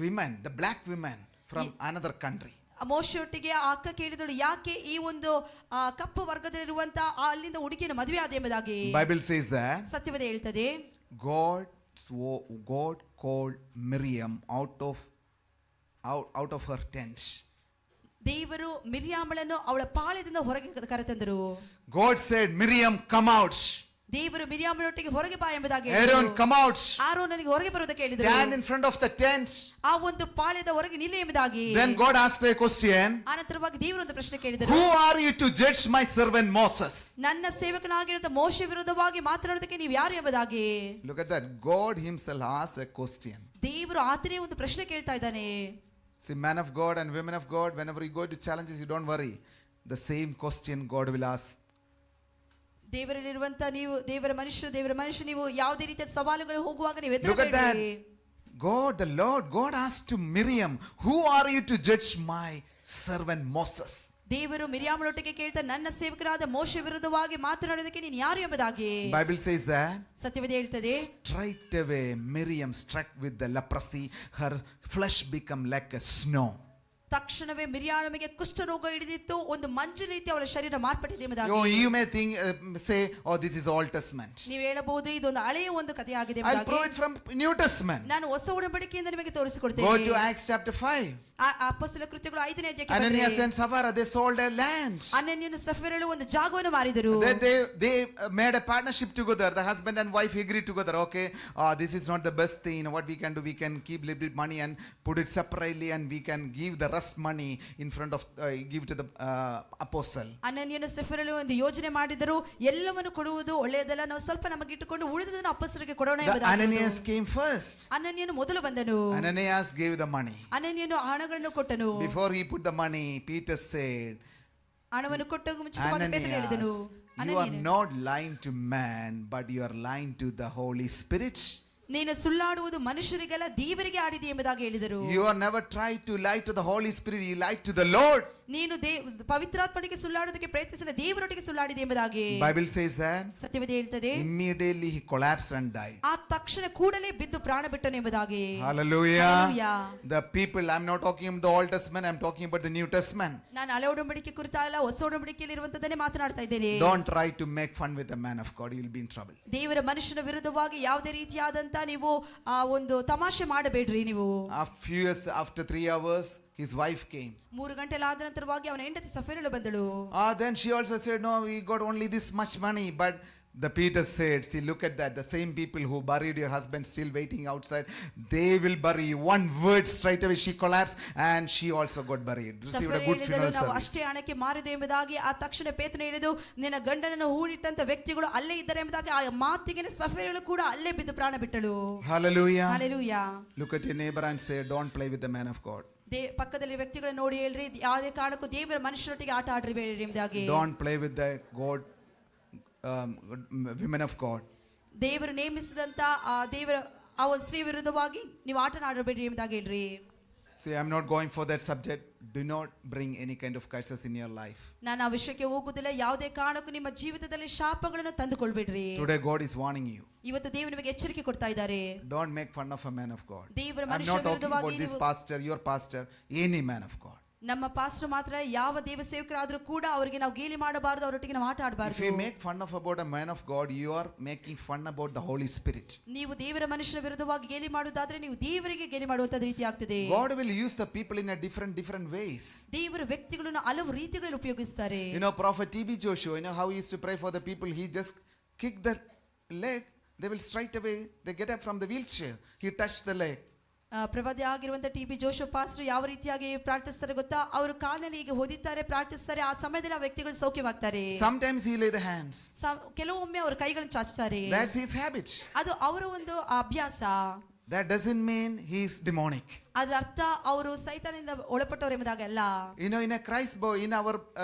women, the black women from another country? ಮೋಶೆಯೊಟ್ಟಿಗೆ ಆ ಅಕ್ಕ ಕೇಳಿದಳು, ಯಾಕೆ ಈ ಒಂದು ಕಪ್ಪು ವರ್ಗದಲ್ಲಿರುವಂತ ಅಲ್ಲಿಂದ ಹುಡುಗಿಯನ್ನು ಮದುವೆ ಆದ ಎಂಬುದಾಗಿ. Bible says that ಸತ್ಯವೇದ ಹೇಳ್ತದೆ, God called Miriam out of her tent. ದೇವರು ಮಿರ್ಯಾಮಳನ್ನು ಅವಳ ಪಾಳ್ಯದಿಂದ ಹೊರಗೆ ಕರೆತಂದರು. God said, Miriam, come out. ದೇವರು ಮಿರ್ಯಾಮಳೊಟ್ಟಿಗೆ ಹೊರಗೆ ಬಾ ಎಂಬುದಾಗಿ Aaron, come out. ಆರೋನನಿಗೆ ಹೊರಗೆ ಬರುವುದಕ್ಕೆ ಹೇಳಿದರು. Stand in front of the tent. ಆ ಒಂದು ಪಾಳ್ಯದ ಹೊರಗೆ ನಿಲ್ಲಿ ಎಂಬುದಾಗಿ. Then God asked a question. ಆನಂತರವಾಗಿ ದೇವರು ಒಂದು ಪ್ರಶ್ನೆ ಕೇಳಿದರು. Who are you to judge my servant Moses? ನನ್ನ ಸೇವಕನಾಗಿರುವ ಮೋಶೆ ವಿರುದ್ಧವಾಗಿ ಮಾತನಾಡೋದಕ್ಕೆ ನೀವು ಯಾರು ಎಂಬುದಾಗಿ. Look at that. God himself asked a question. ದೇವರು ಆತನೇ ಒಂದು ಪ್ರಶ್ನೆ ಕೇಳ್ತಾ ಇದ್ದಾನೆ. See, man of God and women of God, whenever you go to challenges, you don't worry. The same question God will ask. ದೇವರಲ್ಲಿರುವಂತ ನೀವು ದೇವರ ಮನುಷ್ಯ ನೀವು ಯಾವುದೇ ರೀತಿಯ ಸವಾಲುಗಳು ಹೋಗುವಾಗ ನೀವು Look at that. ಎದುರು the Lord, God asked to Miriam, who are you to judge my servant Moses? ದೇವರು ಮಿರ್ಯಾಮಳೊಟ್ಟಿಗೆ ಕೇಳ್ತಾ ನನ್ನ ಸೇವಕರಾದ ಮೋಶೆ ವಿರುದ್ಧವಾಗಿ ಮಾತನಾಡೋದಕ್ಕೆ ನೀನು ಯಾರು ಎಂಬುದಾಗಿ. Bible says that ಸತ್ಯವೇದ ಹೇಳ್ತದೆ, straight away Miriam struck with the leprosy, her flesh become like a snow. ತಕ್ಷಣವೇ ಮಿರ್ಯಾಮಳಿಗೆ ಕುಷ್ಠರೋಗ ಹಿಡಿದಿತ್ತು, ಒಂದು ಮಂಜು ರೀತಿ ಅವಳ ಶರೀರ ಮಾರ್ಪಟ್ಟಿದೆ ಎಂಬುದಾಗಿ. You may think, say, oh, this is Old Testament. ನೀವು ಹೇಳಬಹುದು ಇದೊಂದು ಹಳೆಯ ಒಂದು ಕಥೆಯಾಗಿದೆ I'll ಎಂಬುದಾಗಿ. prove it from New Testament. ನಾನು ಹೊಸ ಒಡಂಬಡಿಕೆಯಿಂದ ನಿಮಗೆ Go ತೋರಿಸಿಕೊಡ್ತೇನೆ. to Acts chapter 5. ಅಪೊಸ್ತಲ ಕೃತ್ಯಗಳು 5ನೇ ಅಧ್ಯಾಯಕ್ಕೆ Ananias ಬನ್ನಿರಿ. and Sapphira, they sold a land. ಅನನ್ಯನು ಸಫೀರಳು ಒಂದು ಜಾಗವನ್ನು ಮಾರಿದರು. They made a partnership together. The husband and wife agreed together. Okay, this is not the best thing. What we can do, we can keep little bit money and put it separately, and we can give the rest money in front of give to the apostle. ಅನನ್ಯನು ಸಫೀರಳು ಒಂದು ಯೋಜನೆ ಮಾಡಿದರು. ಎಲ್ಲವನ್ನು ಕೊಡುವುದು ಒಳ್ಳೆಯದಲ್ಲ, ನಾವು ಸ್ವಲ್ಪ ನಮಗೆ ಇಟ್ಟುಕೊಂಡು ಉಳಿದದನ್ನು ಅಪೊಸ್ತಲರಿಗೆ ಕೊಡೋಣ ಎಂಬುದಾಗಿ. Ananias came first. ಅನನ್ಯನು ಮೊದಲು ಬಂದನು. Ananias gave the money. ಅನನ್ಯನು ಹಣಗಳನ್ನು ಕೊಟ್ಟನು. Before he put the money, Peter said, ಹಣವನ್ನು ಕೊಟ್ಟಾಗ ಮುಂಚಿತವಾಗಿ ಪೇತ್ರನು ಹೇಳಿದನು, Ananias, you are not lying to man, but you are lying to the Holy Spirit. ನೀನು ಸುಳ್ಳಾಡುವುದು ಮನುಷ್ಯರಿಗೆಲ್ಲ ದೇವರಿಗೆ ಆಡಿದೆ ಎಂಬುದಾಗಿ ಹೇಳಿದರು. You are never tried to lie to the Holy Spirit, you lied to the Lord. ನೀನು ಪವಿತ್ರಾತ್ಮನಿಗೆ ಸುಳ್ಳಾಡೋದಕ್ಕೆ ಪ್ರಯತ್ನಿಸಿದ ದೇವರೊಟ್ಟಿಗೆ ಸುಳ್ಳಾಡಿದೆ ಎಂಬುದಾಗಿ Bible says that ಸತ್ಯವೇದ ಹೇಳ್ತದೆ. immediately he collapsed and died. ಆ ತಕ್ಷಣ ಕೂಡಲೇ ಬಿದ್ದು ಪ್ರಾಣ ಬಿಟ್ಟನು ಎಂಬುದಾಗಿ. Hallelujah. Hallelujah. The people, I'm not talking about the Old Testament, I'm talking about the New Testament. ನಾನು ಹಳೆ ಒಡಂಬಡಿಕೆ ಕುರಿತಲ್ಲ ಹೊಸ ಒಡಂಬಡಿಕೆಯಲ್ಲಿ ಇರುವಂತದನ್ನೇ ಮಾತನಾಡ್ತಾ ಇದ್ದೇನೆ. Don't try to make fun with the man of God, you will be in trouble. ದೇವರ ಮನುಷ್ಯನ ವಿರುದ್ಧವಾಗಿ ಯಾವುದೇ ರೀತಿಯಾದಂತ ನೀವು ಒಂದು ತಮಾಷೆ ಮಾಡಬೇಡ್ರಿ ನೀವು. A few years after 3 hours, his wife came. 3 ಗಂಟೆಲಾದ ನಂತರವಾಗಿ ಅವನ ಹೆಂಡತಿ ಸಫೀರಳು ಬಂದಳು. Then she also said, no, we got only this much money. But the Peter said, see, look at that. The same people who buried your husband still waiting outside. They will bury you. One word straight away she collapsed and she also got buried. Received a good funeral ನಾವು service. ಅಷ್ಟೇ ಹಣಕ್ಕೆ ಮಾರಿದೆ ಎಂಬುದಾಗಿ ಆ ತಕ್ಷಣ ಪೇತ್ರನು ಹೇಳಿದು, ನಿನ್ನ ಗಂಡನನ್ನು ಹೂಡಿಟ್ಟಂತ ವ್ಯಕ್ತಿಗಳು ಅಲ್ಲೇ ಇದ್ದಾರೆ ಎಂಬುದಾಗಿ ಆ ಮಾತಿಗೆ ಸಫೀರಳು ಕೂಡ ಅಲ್ಲೇ ಬಿದ್ದು ಪ್ರಾಣ ಬಿಟ್ಟಳು. Hallelujah. Hallelujah. Look at your neighbor and say, don't play with the man of God. ಪಕ್ಕದಲ್ಲಿ ವ್ಯಕ್ತಿಗಳನ್ನ ನೋಡಿ ಹೇಳ್ರಿ, ಯಾವುದೇ ಕಾರಣಕ್ಕೂ ದೇವರ ಮನುಷ್ಯರೊಟ್ಟಿಗೆ ಆಟ ಆಡಬೇಡಿ ಎಂಬುದಾಗಿ. Don't play with the God, women of God. ದೇವರು ನೇಮಿಸಿದಂತ ಆ ದೇವರ ಆ ಸ್ತ್ರೀ ವಿರುದ್ಧವಾಗಿ ನೀವು ಆಟ ಆಡಬೇಡಿ ಎಂಬುದಾಗಿ ಹೇಳ್ರಿ. See, I'm not going for that subject. Do not bring any kind of curses in your life. ನಾನು ಆ ವಿಷಯಕ್ಕೆ ಹೋಗುವುದಿಲ್ಲ. ಯಾವುದೇ ಕಾರಣಕ್ಕೂ ನಿಮ್ಮ ಜೀವಿತದಲ್ಲಿ ಶಾಪಗಳನ್ನು ತಂದುಕೊಳ್ಬೇಡ್ರಿ. Today God is warning you. ಇವತ್ತು ದೇವರು ನಿಮಗೆ ಎಚ್ಚರಿಕೆ ಕೊಡ್ತಾ ಇದ್ದಾರೆ. Don't make fun of a man of God. ದೇವರ I'm ಮನುಷ್ಯನ not talking about ವಿರುದ್ಧವಾಗಿ this pastor, your pastor, any man of God. ನಮ್ಮ ಪಾಸ್ಟರ್ ಮಾತ್ರ ಯಾವ ದೇವ ಸೇವಕರಾದ್ರೂ ಕೂಡ ಅವರಿಗೆ ನಾವು ಗೇಲಿ ಮಾಡಬಾರದು, ಅವರೊಟ್ಟಿಗೆ ನಾವು ಆಟ If ಆಡಬಾರದು. you make fun of about a man of God, you are making fun about the Holy Spirit. ನೀವು ದೇವರ ಮನುಷ್ಯನ ವಿರುದ್ಧವಾಗಿ ಗೇಲಿ ಮಾಡುವುದಾದ್ರೆ ನೀವು ದೇವರಿಗೆ ಗೇಲಿ ಮಾಡುವಂತ ರೀತಿ ಆಗ್ತದೆ. God will use the people in a different ways. ದೇವರ ವ್ಯಕ್ತಿಗಳನ್ನು ಹಲವು ರೀತಿಗಳಲ್ಲಿ ಉಪಯೋಗಿಸ್ತಾರೆ. You know, Prophet T.B. Joshua, you know how he used to pray for the people. He just kicked the leg. They will straight away, they get up from the wheelchair. He touched the leg. ಪ್ರವಾದಿ ಆಗಿರುವಂತ ಟಿ.ಬಿ. ಜೋಶಫ್ ಪಾಸ್ಟರ್ ಯಾವ ರೀತಿಯಾಗಿ ಪ್ರಾರ್ಥಿಸ್ತಾರೆ ಗೊತ್ತಾ? ಅವರು ಕಾಲಿನಲ್ಲಿ ಈಗ ಹೊದಿತಾರೆ, ಪ್ರಾರ್ಥಿಸ್ತಾರೆ. ಆ ಸಮಯದಲ್ಲಿ ಆ ವ್ಯಕ್ತಿಗಳು ಸೌಖ್ಯವಾಗ್ತಾರೆ. Sometimes he lay the hands. ಕೆಲವೊಮ್ಮೆ ಅವರು ಕೈಗಳನ್ನು ಚಾಚ್ತಾರೆ. That's his habit. ಅದು ಅವರ ಒಂದು ಅಭ್ಯಾಸ. That doesn't mean he is demonic. ಅದರ ಅರ್ಥ ಅವರು ಸೈತಾನದಿಂದ ಒಳಪಟ್ಟವರು ಎಂಬುದಾಗಲ್ಲ. You know, in a Christ boy, in our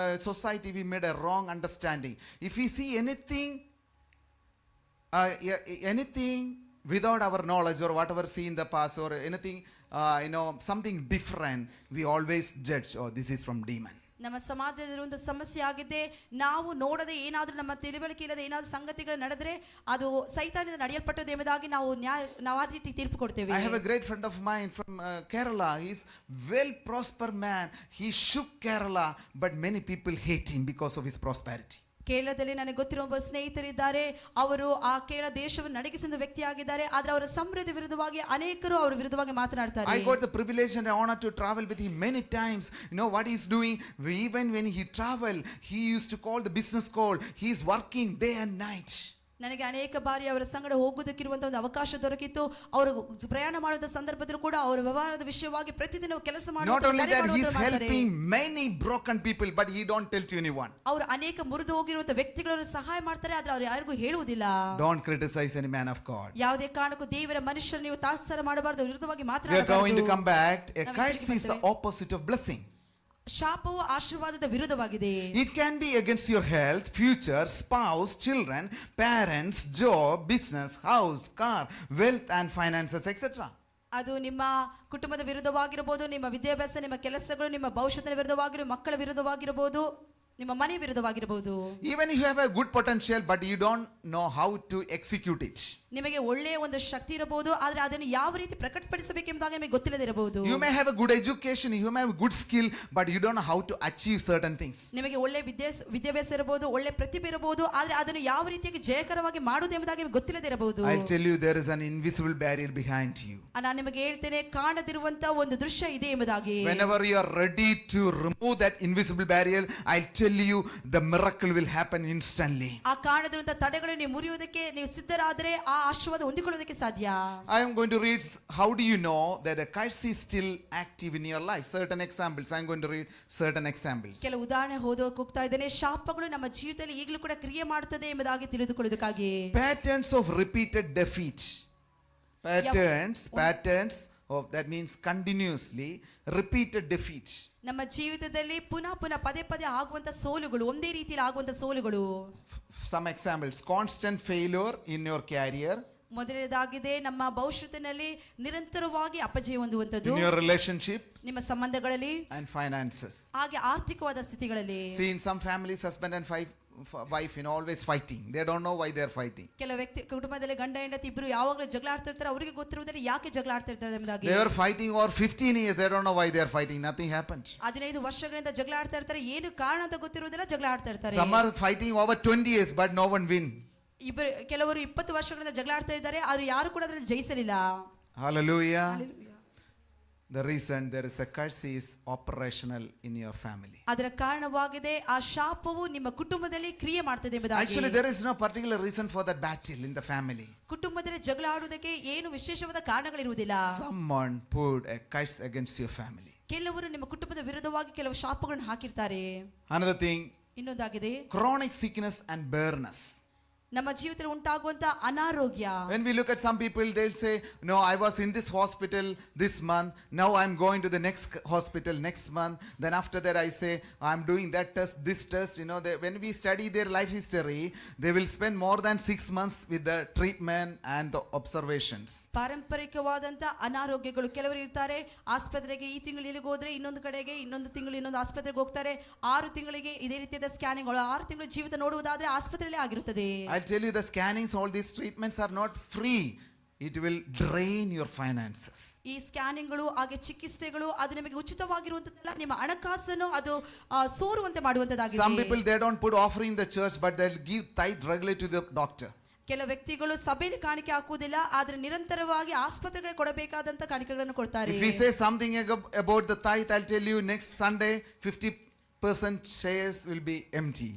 society, we made a wrong understanding. If we see anything without our knowledge or whatever see in the past or anything, something different, we always judge, oh, this is from demon. ನಮ್ಮ ಸಮಾಜದಲ್ಲಿರುವಂತ ಸಮಸ್ಯೆ ಆಗಿದೆ. ನಾವು ನೋಡದೆ ಏನಾದ್ರೂ ನಮ್ಮ ತಿಳುವಳಿಕೆ ಇಲ್ಲದೆ ಏನಾದ್ರೂ ಸಂಗತಿಗಳು ನಡೆದ್ರೆ ಅದು ಸೈತಾನದಿಂದ ನಡೆಯಲ್ಪಟ್ಟದ್ದು ಎಂಬುದಾಗಿ ನಾವು ಆ ರೀತಿ ತೀರ್ಪು ಕೊಡ್ತೇವೆ. I have a great friend of mine from Kerala. He's well prosper man. He shook Kerala, but many people hate him because of his prosperity. ಕೇರಳದಲ್ಲಿ ನನಗೆ ಗೊತ್ತಿರುವ ಒಬ್ಬ ಸ್ನೇಹಿತರಿದ್ದಾರೆ. ಅವರು ಆ ಕೇರಳ ದೇಶವನ್ನು ನಡಗಿಸಿದ ವ್ಯಕ್ತಿಯಾಗಿದ್ದಾರೆ. ಆದ್ರೆ ಅವರ ಸಮೃದ್ಧಿ ವಿರುದ್ಧವಾಗಿ ಅನೇಕರು ಅವರ ವಿರುದ್ಧವಾಗಿ ಮಾತನಾಡ್ತಾರೆ. I got the privilege and honor to travel with him many times. You know what he's doing? Even when he travel, he used to call the business call. He's working day and night. ನನಗೆ ಅನೇಕ ಬಾರಿ ಅವರ ಸಂಗಡ ಹೋಗುವುದಕ್ಕಿರುವಂತಹ ಒಂದು ಅವಕಾಶ ದೊರಕಿತ್ತು. ಅವರು ಪ್ರಯಾಣ ಮಾಡುವ ಸಂದರ್ಭದಲ್ಲೂ ಕೂಡ ಅವರ ವ್ಯವಹಾರದ ವಿಷಯವಾಗಿ ಪ್ರತಿದಿನ ಕೆಲಸ Not only that, he's helping many broken people, but he don't tell to anyone. ಅವರು ಅನೇಕ ಮುರಿದು ಹೋಗಿರುವಂತಹ ವ್ಯಕ್ತಿಗಳನ್ನು ಸಹಾಯ ಮಾಡ್ತಾರೆ, ಆದ್ರೆ ಅವರು ಯಾರಿಗೂ ಹೇಳುವುದಿಲ್ಲ. Don't criticize any man of God. ಯಾವುದೇ ಕಾರಣಕ್ಕೂ ದೇವರ ಮನುಷ್ಯರು ನೀವು ತಾತ್ಸಾರ ಮಾಡಬಾರದು, ವಿರುದ್ಧವಾಗಿ We are ಮಾತನಾಡಬಾರದು. going to come back. A curse is the opposite of blessing. ಶಾಪವು ಆಶೀರ್ವಾದದ ವಿರುದ್ಧವಾಗಿದೆ. It can be against your health, future, spouse, children, parents, job, business, house, car, wealth and finances, etc. ಅದು ನಿಮ್ಮ ಕುಟುಂಬದ ವಿರುದ್ಧವಾಗಿರಬಹುದು, ನಿಮ್ಮ ವಿದ್ಯಾಭ್ಯಾಸ, ನಿಮ್ಮ ಕೆಲಸಗಳು, ನಿಮ್ಮ ಭವಿಷ್ಯದ ವಿರುದ್ಧವಾಗಿರಬಹುದು, ಮಕ್ಕಳ ವಿರುದ್ಧವಾಗಿರಬಹುದು, ನಿಮ್ಮ ಮನೆ ವಿರುದ್ಧವಾಗಿರಬಹುದು. Even if you have a good potential but you don't know how to execute it. ನಿಮಗೆ ಒಳ್ಳೆಯ ಒಂದು ಶಕ್ತಿ ಇರಬಹುದು, ಆದ್ರೆ ಅದನ್ನು ಯಾವ ರೀತಿ ಪ್ರಕಟಪಡಿಸಬೇಕೆಂಬುದಾಗಿ ನಿಮಗೆ ಗೊತ್ತಿಲ್ಲದೆ ಇರಬಹುದು. You may have a good education, you may have good skill, but you don't know how to achieve certain things. ನಿಮಗೆ ಒಳ್ಳೆ ವಿದ್ಯಾಭ್ಯಾಸ ಇರಬಹುದು, ಒಳ್ಳೆ ಪ್ರತಿಭೆ ಇರಬಹುದು, ಆದ್ರೆ ಅದನ್ನು ಯಾವ ರೀತಿಯಾಗಿ ಜಯಕರವಾಗಿ ಮಾಡುವುದು ಎಂಬುದಾಗಿ ನಿಮಗೆ ಗೊತ್ತಿಲ್ಲದೆ ಇರಬಹುದು. I tell you, there is an invisible barrier behind you. ನಾನು ನಿಮಗೆ ಹೇಳ್ತೇನೆ, ಕಾಣದಿರುವಂತ ಒಂದು ದೃಶ್ಯ ಇದೆ ಎಂಬುದಾಗಿ. Whenever you are ready to remove that invisible barrier, I'll tell you the miracle will happen instantly. ಆ ಕಾಣದಿರುವಂತ ತಡೆಗಳನ್ನು ನೀವು ಮುರಿಯುವುದಕ್ಕೆ ನೀವು ಸಿದ್ಧರಾದರೆ ಆ ಆಶೀರ್ವಾದ ಹೊಂದಿಕೊಳ್ಳುವುದಕ್ಕೆ ಸಾಧ್ಯ. I am going to read, how do you know that a curse is still active in your life? Certain examples. I am going to read certain examples. ಕೆಲವು ಉದಾಹರಣೆ ಓದೋಕೆ ಹೋಗ್ತಾ ಇದ್ದೇನೆ. ಶಾಪಗಳು ನಮ್ಮ ಜೀವಿತದಲ್ಲಿ ಈಗಲೂ ಕೂಡ ಕ್ರಿಯೆ ಮಾಡುತ್ತದೆ ಎಂಬುದಾಗಿ ತಿಳಿದುಕೊಳ್ಳುವುದಕ್ಕಾಗಿ. Patterns of repeated defeat. Patterns of, that means continuously repeated defeat. ನಮ್ಮ ಜೀವಿತದಲ್ಲಿ ಪುನಃ ಪದೇ ಪದೇ ಆಗುವಂತ ಸೋಲುಗಳು, ಒಂದೇ ರೀತಿಯಲ್ಲಿ ಆಗುವಂತ ಸೋಲುಗಳು. Some examples: constant failure in your career. ಮೊದಲನೇದಾಗಿದೆ ನಮ್ಮ ಭವಿಷ್ಯತ್ತಿನಲ್ಲಿ ನಿರಂತರವಾಗಿ ಅಪಜಯ ಹೊಂದುವಂತದ್ದು in your relationship ನಿಮ್ಮ ಸಂಬಂಧಗಳಲ್ಲಿ and finances. ಹಾಗೆ ಆರ್ಥಿಕವಾದ ಸ್ಥಿತಿಗಳಲ್ಲಿ. See, in some families, husband and wife, always fighting. They don't know why they are fighting. ಕೆಲವು ವ್ಯಕ್ತಿ ಕುಟುಂಬದಲ್ಲಿ ಗಂಡ ಹೆಂಡತಿ ಇಬ್ರು ಯಾವಾಗಲೂ ಜಗಳ ಆಡ್ತಾ ಇರ್ತಾರೆ, ಅವರಿಗೆ ಗೊತ್ತಿರುವುದಿಲ್ಲ ಯಾಕೆ ಜಗಳ ಆಡ್ತಾ ಇರ್ತಾರೆ ಎಂಬುದಾಗಿ. They were fighting over 15 years. They don't know why they are fighting. Nothing happened. 15 ವರ್ಷಗಳಿಂದ ಜಗಳ ಆಡ್ತಾ ಇರ್ತಾರೆ, ಏನು ಕಾರಣ ಅಂತ ಗೊತ್ತಿರುವುದಿಲ್ಲ, ಜಗಳ ಆಡ್ತಾ ಇರ್ತಾರೆ. Some are fighting over 20 years, but no one win. ಇಬ್ಬರು ಕೆಲವರು 20 ವರ್ಷಗಳಿಂದ ಜಗಳ ಆಡ್ತಾ ಇದ್ದಾರೆ, ಆದ್ರೆ ಯಾರು ಕೂಡ ಅದರಲ್ಲಿ ಜಯಿಸಲಿಲ್ಲ. Hallelujah. The reason there is a curse is operational in your family. ಅದರ ಕಾರಣವಾಗಿದೆ ಆ ಶಾಪವು ನಿಮ್ಮ ಕುಟುಂಬದಲ್ಲಿ ಕ್ರಿಯೆ ಮಾಡ್ತದೆ ಎಂಬುದಾಗಿ. Actually, there is no particular reason for that battle in the family. ಕುಟುಂಬದಲ್ಲಿ ಜಗಳ ಆಡುವುದಕ್ಕೆ ಏನು ವಿಶೇಷವಾದ ಕಾರಣಗಳಿರುವುದಿಲ್ಲ. Someone put a curse against your family. ಕೆಲವರು ನಿಮ್ಮ ಕುಟುಂಬದ ವಿರುದ್ಧವಾಗಿ ಕೆಲವು ಶಾಪಗಳನ್ನು ಹಾಕಿರ್ತಾರೆ. Another thing, ಇನ್ನೊಂದಾಗಿದೆ chronic sickness and barrenness. ನಮ್ಮ ಜೀವಿತದಲ್ಲಿ ಉಂಟಾಗುವಂತ ಅನಾರೋಗ್ಯ. When we look at some people, they'll say, no, I was in this hospital this month, now I'm going to the next hospital next month, then after that I say I'm doing that test, this test. When we study their life history, they will spend more than 6 months with the treatment and the observations. ಪಾರಂಪರಿಕವಾದಂತ ಅನಾರೋಗ್ಯಗಳು ಕೆಲವರು ಇರ್ತಾರೆ, ಆಸ್ಪತ್ರೆಗೆ ಈ ತಿಂಗಳು ಇಲ್ಲಿಗೆ ಹೋದ್ರೆ ಇನ್ನೊಂದು ಕಡೆಗೆ, ಇನ್ನೊಂದು ತಿಂಗಳು ಇನ್ನೊಂದು ಆಸ್ಪತ್ರೆಗೆ ಹೋಗ್ತಾರೆ, 6 ತಿಂಗಳಿಗೆ ಇದೇ ರೀತಿಯಾದ ಸ್ಕ್ಯಾನಿಂಗ್ಗಳು, 6 ತಿಂಗಳು ಜೀವಿತ ನೋಡುವುದಾದ್ರೆ ಆಸ್ಪತ್ರೆಯಲ್ಲಿ ಆಗಿರುತ್ತದೆ. I'll tell you, the scannings, all these treatments are not free. It will drain your finances. ಈ ಸ್ಕ್ಯಾನಿಂಗ್ಗಳು ಹಾಗೆ ಚಿಕಿತ್ಸೆಗಳು ಅದು ನಿಮಗೆ ಉಚಿತವಾಗಿರುವಂತದ್ದಲ್ಲ, ನಿಮ್ಮ ಹಣಕಾಸನ್ನು ಅದು ಸೋರುವಂತೆ ಮಾಡುವಂತದ್ದಾಗಿದೆ. Some people, they don't put offering in the church, but they'll give tithe regularly to the doctor. ಕೆಲ ವ್ಯಕ್ತಿಗಳು ಸಭೆಯಲ್ಲಿ ಕಾಣಿಕೆ ಹಾಕುವುದಿಲ್ಲ, ಆದ್ರೆ ನಿರಂತರವಾಗಿ ಆಸ್ಪತ್ರೆಗೆ ಕೊಡಬೇಕಾದಂತ ಕಾಣಿಕೆಗಳನ್ನು ಕೊಡ್ತಾರೆ. If we say something about the tithe, I'll tell you, next Sunday 50% shares will be empty.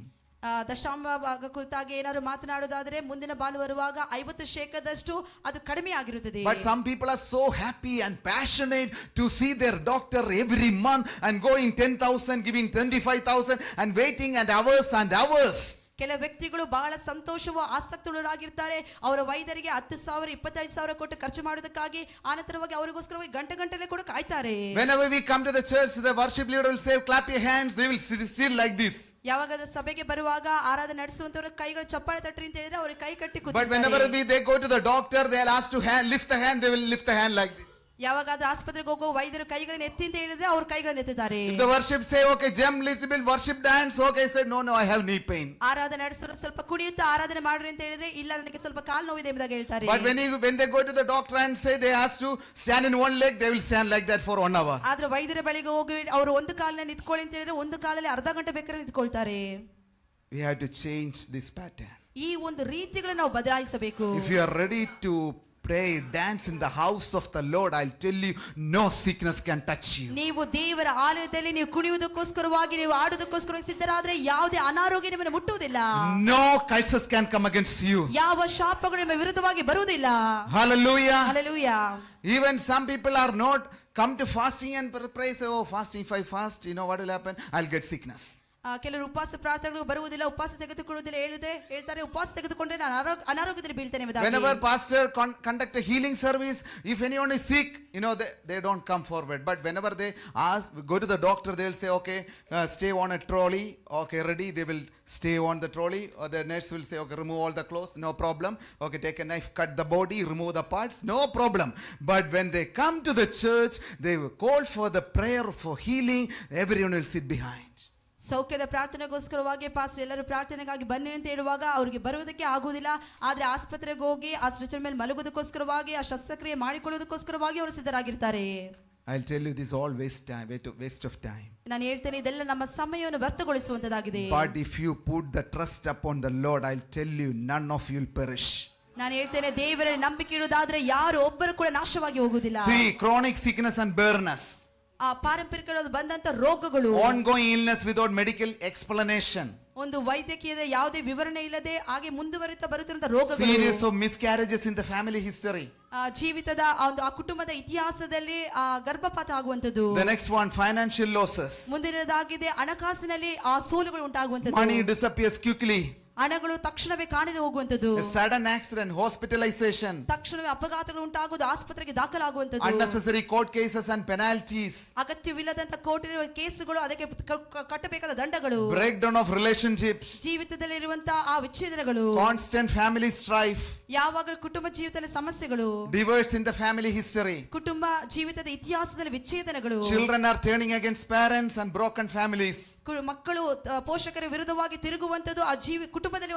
ದಶಾಂಶ ಭಾಗ ಕುರಿತಾಗಿ ಏನಾದ್ರು ಮಾತನಾಡೋದಾದ್ರೆ ಮುಂದಿನ ಭಾನುವಾರವಾಗ 50% ಅದು ಕಡಿಮೆ ಆಗಿರುತ್ತದೆ. But some people are so happy and passionate to see their doctor every month and going 10,000, giving 25,000 and waiting and hours and hours. ಕೆಲ ವ್ಯಕ್ತಿಗಳು ಬಹಳ ಸಂತೋಷವೂ ಆಸಕ್ತರಾಗಿರ್ತಾರೆ, ಅವರ ವೈದ್ಯರಿಗೆ 10,000 25,000 ಕೊಟ್ಟು ಖರ್ಚು ಮಾಡೋದಕ್ಕಾಗಿ ಆನಂತರವಾಗಿ ಅವರಿಗೋಸ್ಕರವಾಗಿ ಗಂಟೆ ಕೂಡ ಕಾಯ್ತಾರೆ. Whenever we come to the church, the worship leader will say, clap your hands. They will still like this. ಯಾವಾಗ ಸಭೆಗೆ ಬರುವಾಗ ಆರಾಧನೆ ನಡೆಸುವಂತವರ ಕೈಗಳು ಚಪ್ಪಾಳೆ ತಟ್ಟಿ ಅಂತ ಹೇಳಿದ್ರೆ ಅವ್ರ ಕೈ ಕಟ್ಟಿ But whenever they go to the doctor, they'll ask to lift the hand. They will lift the hand like this. ಯಾವಾಗಾದ್ರೂ ಆಸ್ಪತ್ರೆಗೆ ಹೋಗೋ ವೈದ್ಯರು ಕೈಗಳನ್ನು ಎತ್ತಿ ಅಂತ ಹೇಳಿದ್ರೆ ಅವ್ರ ಕೈಗಳನ್ನು ಎತ್ತಿದ್ದಾರೆ. If the worship say, okay, jump little bit, worship dance, okay, say, no, I have knee pain. ಆರಾಧನೆ ನಡೆಸೋರು ಸ್ವಲ್ಪ ಕುಣಿಯುತ್ತಾ ಆರಾಧನೆ ಮಾಡ್ರಿ ಅಂತ ಹೇಳಿದ್ರೆ ಇಲ್ಲ ನನಗೆ ಸ್ವಲ್ಪ ಕಾಲು ನೋವಿದೆ ಎಂಬುದಾಗಿ ಹೇಳ್ತಾರೆ. But when they go to the doctor and say they ask to stand in one leg, they will stand like that for 1 hour. ಆದ್ರೆ ವೈದ್ಯರ ಬಳಿಗೆ ಹೋಗಿ ಅವರು ಒಂದು ಕಾಲನ್ನ ನಿಂತ್ಕೊಳ್ಳಿ ಅಂತ ಹೇಳಿದ್ರೆ ಒಂದು ಕಾಲಲ್ಲಿ ಅರ್ಧ ಗಂಟೆ ಬೇಕಾದ್ರೆ ನಿಂತ್ಕೊಳ್ತಾರೆ. We have to change this pattern. ಈ ಒಂದು ರೀತಿಗಳನ್ನು ನಾವು ಬದಲಾಯಿಸಬೇಕು. If you are ready to pray, dance in the house of the Lord, I'll tell you, no sickness can touch you. ನೀವು ದೇವರ ಆಲಯದಲ್ಲಿ ನೀವು ಕುಣಿಯುವುದಕ್ಕೋಸ್ಕರವಾಗಿ ನೀವು ಆಡುವುದಕ್ಕೋಸ್ಕರವಾಗಿ ಸಿದ್ಧರಾದ್ರೆ ಯಾವುದೇ ಅನಾರೋಗ್ಯ ನಿಮ್ಮನ್ನು ಮುಟ್ಟುವುದಿಲ್ಲ. No curses can come against you. ಯಾವ ಶಾಪಗಳು ನಿಮ್ಮ ವಿರುದ್ಧವಾಗಿ ಬರುವುದಿಲ್ಲ. Hallelujah. Hallelujah. Even some people are not come to fasting and pray, say, oh, fasting, if I fast, what will happen? I'll get sickness. ಕೆಲವರು ಉಪವಾಸ ಪ್ರಾರ್ಥನೆಗಳು ಬರುವುದಿಲ್ಲ, ಉಪವಾಸ ತೆಗೆದುಕೊಳ್ಳುವುದಿಲ್ಲ ಹೇಳ್ತಾರೆ, ಉಪವಾಸ ತೆಗೆದುಕೊಂಡ್ರೆ ನಾನು ಅನಾರೋಗ್ಯದಲ್ಲಿ ಬೀಳ್ತೇನೆ. Whenever pastor conduct a healing service, if anyone is sick, they don't come forward. But whenever they go to the doctor, they will say, okay, stay on a trolley, okay, ready. They will stay on the trolley, or the nurse will say, okay, remove all the clothes, no problem. Okay, take a knife, cut the body, remove the parts, no problem. But when they come to the church, they will call for the prayer for healing. Everyone will sit behind. ಸೌಖ್ಯದ ಪ್ರಾರ್ಥನೆಗೋಸ್ಕರವಾಗಿ ಪಾಸ್ಟರ್ ಎಲ್ಲರೂ ಪ್ರಾರ್ಥನೆಗಾಗಿ ಬನ್ನಿ ಅಂತ ಹೇಳುವಾಗ ಅವರಿಗೆ ಬರುವುದಕ್ಕೆ ಆಗುವುದಿಲ್ಲ. ಆದ್ರೆ ಆಸ್ಪತ್ರೆಗೆ ಹೋಗಿ ಆ ಸ್ಟ್ರೆಚರ್ ಮೇಲೆ ಮಲಗೋದಕ್ಕೋಸ್ಕರವಾಗಿ ಆ ಶಸ್ತ್ರಕ್ರಿಯೆ ಮಾಡಿಕೊಳ್ಳೋದಕ್ಕೋಸ್ಕರವಾಗಿ ಅವರು ಸಿದ್ಧರಾಗಿರ್ತಾರೆ. I'll tell you, this is all waste of time. ನಾನು ಹೇಳ್ತೇನೆ ಇದೆಲ್ಲ ನಮ್ಮ ಸಮಯವನ್ನು ವ್ಯರ್ಥಗೊಳಿಸುವಂತದ್ದಾಗಿದೆ. But if you put the trust upon the Lord, I'll tell you, none of you will perish. ನಾನು ಹೇಳ್ತೇನೆ ದೇವರಲ್ಲಿ ನಂಬಿಕೆ ಇಡುವುದಾದ್ರೆ ಯಾರು ಒಬ್ಬರು ಕೂಡ ನಾಶವಾಗಿ ಹೋಗುವುದಿಲ್ಲ. See, chronic sickness and barrenness. ಆ ಪಾರಂಪರಿಕವಾಗಿ ಬಂದಂತ ರೋಗಗಳು, ongoing illness without medical explanation, ಒಂದು ವೈದ್ಯಕೀಯದ ಯಾವುದೇ ವಿವರಣೆ ಇಲ್ಲದೆ ಹಾಗೆ ಮುಂದುವರಿತಾ ಬರುತ್ತಿರುವ ರೋಗಗಳು, series of miscarriages in the family history, ಜೀವಿತದ ಆ ಕುಟುಂಬದ ಇತಿಹಾಸದಲ್ಲಿ ಗರ್ಭಪಾತ ಆಗುವಂತದ್ದು. the next one, financial losses, ಮುಂದಿನದಾಗಿದೆ ಹಣಕಾಸಿನಲ್ಲಿ ಆ ಸೋಲುಗಳು ಉಂಟಾಗುವಂತದ್ದು. money disappears quickly, ಹಣಗಳು ತಕ್ಷಣವೇ ಕಾಣದೆ ಹೋಗುವಂತದ್ದು, A sudden accident, hospitalization, ತಕ್ಷಣವೇ ಅಪಘಾತಗಳು ಉಂಟಾಗುವುದು, ಆಸ್ಪತ್ರೆಗೆ ದಾಖಲಾಗುವಂತದ್ದು, unnecessary court cases and penalties, ಅಗತ್ಯವಿಲ್ಲದಂತ ಕೋರ್ಟಿನ ಕೇಸುಗಳು, ಅದಕ್ಕೆ ಕಟ್ಟಬೇಕಾದ ದಂಡಗಳು, breakdown of relationships, ಜೀವಿತದಲ್ಲಿರುವಂತಹ ಆ ವಿಚ್ಛೇದನಗಳು, constant family strife, ಯಾವಾಗಲೂ ಕುಟುಂಬ ಜೀವಿತದಲ್ಲಿ ಸಮಸ್ಯೆಗಳು, divorce in the family history. ಕುಟುಂಬ ಜೀವಿತದ ಇತಿಹಾಸದಲ್ಲಿ ವಿಚ್ಛೇದನಗಳು, Children are turning against parents and broken families. ಮಕ್ಕಳು ಪೋಷಕರ ವಿರುದ್ಧವಾಗಿ ತಿರುಗುವಂತದ್ದು, ಆ ಕುಟುಂಬದಲ್ಲಿ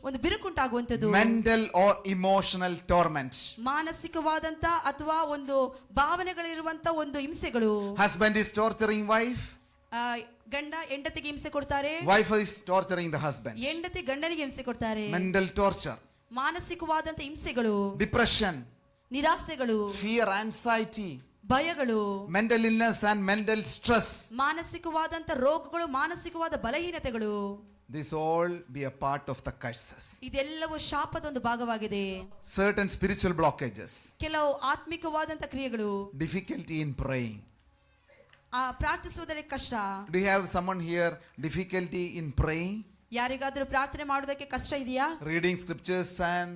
ಒಂದು ಬಿರುಕುಂಟಾಗುವಂತದ್ದು, Mental or emotional torment. ಮಾನಸಿಕವಾದಂತ ಅಥವಾ ಒಂದು ಭಾವನೆಗಳಿರುವಂತ ಒಂದು ಹಿಂಸೆಗಳು. Husband is torturing wife. ಗಂಡ ಹೆಂಡತಿಗೆ ಹಿಂಸೆ ಕೊಡ್ತಾರೆ, Wife is torturing the husband. ಹೆಂಡತಿ ಗಂಡನಿಗೆ ಹಿಂಸೆ ಕೊಡ್ತಾರೆ. Mental torture, ಮಾನಸಿಕವಾದಂತ ಹಿಂಸೆಗಳು, depression, ನಿರಾಸೆಗಳು, fear, anxiety, ಭಯಗಳು, mental illness and mental stress. ಮಾನಸಿಕವಾದಂತ ರೋಗಗಳು, ಮಾನಸಿಕವಾದ ಬಲಹೀನತೆಗಳು. This all be a part of the curses. ಇದೆಲ್ಲವೂ ಶಾಪದ ಒಂದು ಭಾಗವಾಗಿದೆ. Certain spiritual blockages, ಕೆಲವು ಆತ್ಮಿಕವಾದಂತ ಕ್ರಿಯೆಗಳು, difficulty in praying. ಪ್ರಾರ್ಥಿಸುವುದರಲ್ಲಿ ಕಷ್ಟ. Do you have someone here difficulty in praying? ಯಾರಿಗಾದ್ರೂ ಪ್ರಾರ್ಥನೆ ಮಾಡೋದಕ್ಕೆ ಕಷ್ಟ ಇದೆಯಾ? Reading scriptures and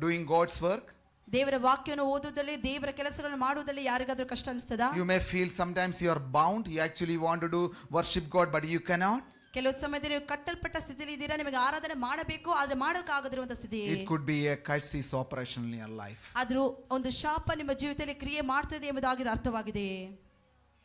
doing God's work? ದೇವರ ವಾಕ್ಯವನ್ನು ಓದುವುದರಲ್ಲಿ, ದೇವರ ಕೆಲಸಗಳನ್ನು ಮಾಡುವುದರಲ್ಲಿ ಯಾರಿಗಾದ್ರೂ ಕಷ್ಟ ಅನಿಸ್ತದಾ? You may feel sometimes you are bound. You actually want to do worship God, but you cannot. ಕೆಲವು ಸಮಯದಲ್ಲಿ ನೀವು ಕಟ್ಟಲ್ಪಟ್ಟ ಸ್ಥಿತಿಯಲ್ಲಿ ಇದ್ದೀರಾ, ನಿಮಗೆ ಆರಾಧನೆ ಮಾಡಬೇಕು, ಆದ್ರೆ ಮಾಡೋಕ್ಕಾಗದಿರುವಂತ ಸ್ಥಿತಿ. It could be a curse operation in your life. ಆದ್ರೂ ಒಂದು ಶಾಪ ನಿಮ್ಮ ಜೀವಿತದಲ್ಲಿ ಕ್ರಿಯೆ ಮಾಡ್ತದೆ ಎಂಬುದಾಗಿ ಅರ್ಥವಾಗಿದೆ.